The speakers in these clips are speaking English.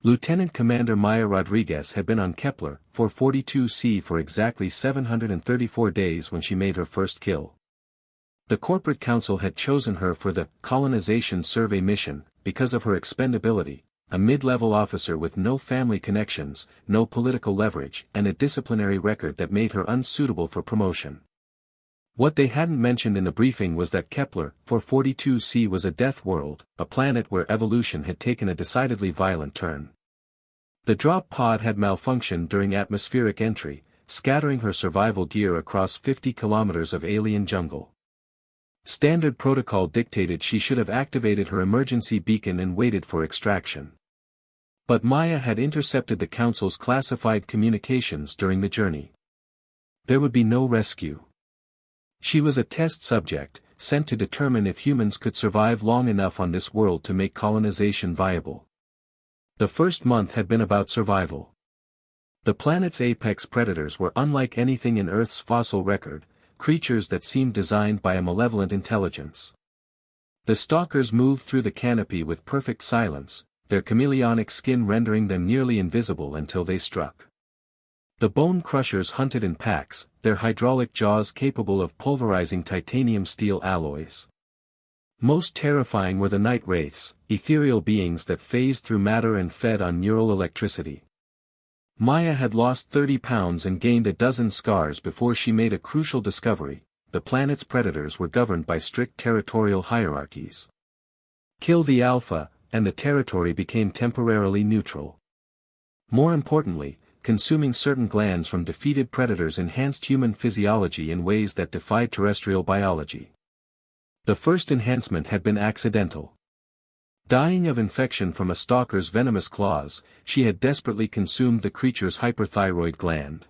Lieutenant Commander Maya Rodriguez had been on Kepler 442c for exactly 734 days when she made her first kill. The corporate council had chosen her for the colonization survey mission because of her expendability, a mid-level officer with no family connections, no political leverage, and a disciplinary record that made her unsuitable for promotion. What they hadn't mentioned in the briefing was that Kepler 442c was a death world, a planet where evolution had taken a decidedly violent turn. The drop pod had malfunctioned during atmospheric entry, scattering her survival gear across 50 kilometers of alien jungle. Standard protocol dictated she should have activated her emergency beacon and waited for extraction. But Maya had intercepted the Council's classified communications during the journey. There would be no rescue. She was a test subject, sent to determine if humans could survive long enough on this world to make colonization viable. The first month had been about survival. The planet's apex predators were unlike anything in Earth's fossil record, creatures that seemed designed by a malevolent intelligence. The stalkers moved through the canopy with perfect silence, their chameleonic skin rendering them nearly invisible until they struck. The bone crushers hunted in packs, their hydraulic jaws capable of pulverizing titanium steel alloys. Most terrifying were the night wraiths, ethereal beings that phased through matter and fed on neural electricity. Maya had lost 30 pounds and gained a dozen scars before she made a crucial discovery: the planet's predators were governed by strict territorial hierarchies. Kill the alpha, and the territory became temporarily neutral. More importantly, consuming certain glands from defeated predators enhanced human physiology in ways that defied terrestrial biology. The first enhancement had been accidental. Dying of infection from a stalker's venomous claws, she had desperately consumed the creature's hyperthyroid gland.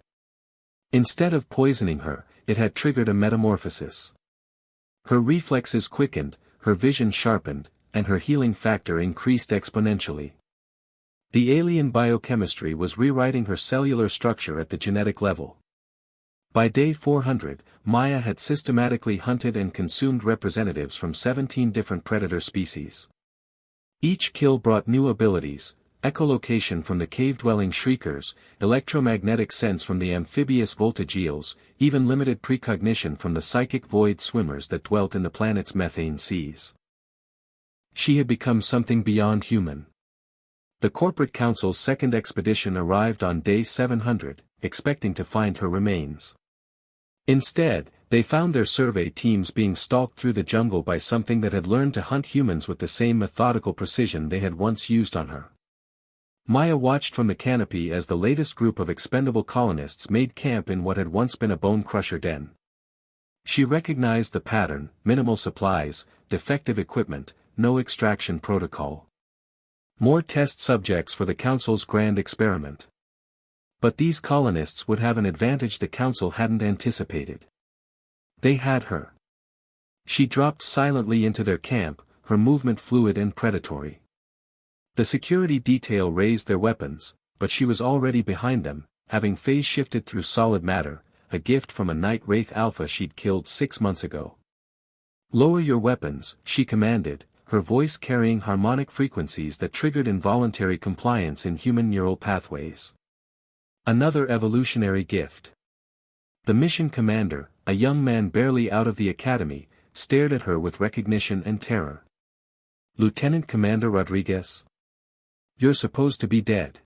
Instead of poisoning her, it had triggered a metamorphosis. Her reflexes quickened, her vision sharpened, and her healing factor increased exponentially. The alien biochemistry was rewriting her cellular structure at the genetic level. By day 400, Maya had systematically hunted and consumed representatives from 17 different predator species. Each kill brought new abilities: echolocation from the cave-dwelling shriekers, electromagnetic sense from the amphibious voltage eels, even limited precognition from the psychic void swimmers that dwelt in the planet's methane seas. She had become something beyond human. The corporate council's second expedition arrived on day 700, expecting to find her remains. Instead, they found their survey teams being stalked through the jungle by something that had learned to hunt humans with the same methodical precision they had once used on her. Maya watched from the canopy as the latest group of expendable colonists made camp in what had once been a bone-crusher den. She recognized the pattern: minimal supplies, defective equipment, no extraction protocol. More test subjects for the Council's grand experiment. But these colonists would have an advantage the Council hadn't anticipated. They had her. She dropped silently into their camp, her movement fluid and predatory. The security detail raised their weapons, but she was already behind them, having phase-shifted through solid matter, a gift from a night wraith alpha she'd killed 6 months ago. "Lower your weapons," she commanded, her voice carrying harmonic frequencies that triggered involuntary compliance in human neural pathways. Another evolutionary gift. The mission commander, a young man barely out of the academy, stared at her with recognition and terror. "Lieutenant Commander Rodriguez? You're supposed to be dead."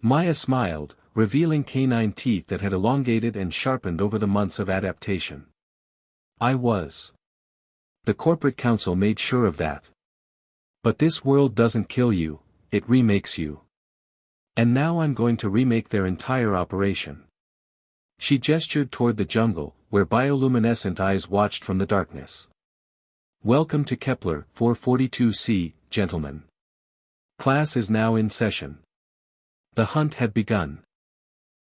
Maya smiled, revealing canine teeth that had elongated and sharpened over the months of adaptation. "I was. The corporate council made sure of that. But this world doesn't kill you, it remakes you. And now I'm going to remake their entire operation." She gestured toward the jungle, where bioluminescent eyes watched from the darkness. "Welcome to Kepler 442c, gentlemen. Class is now in session." The hunt had begun.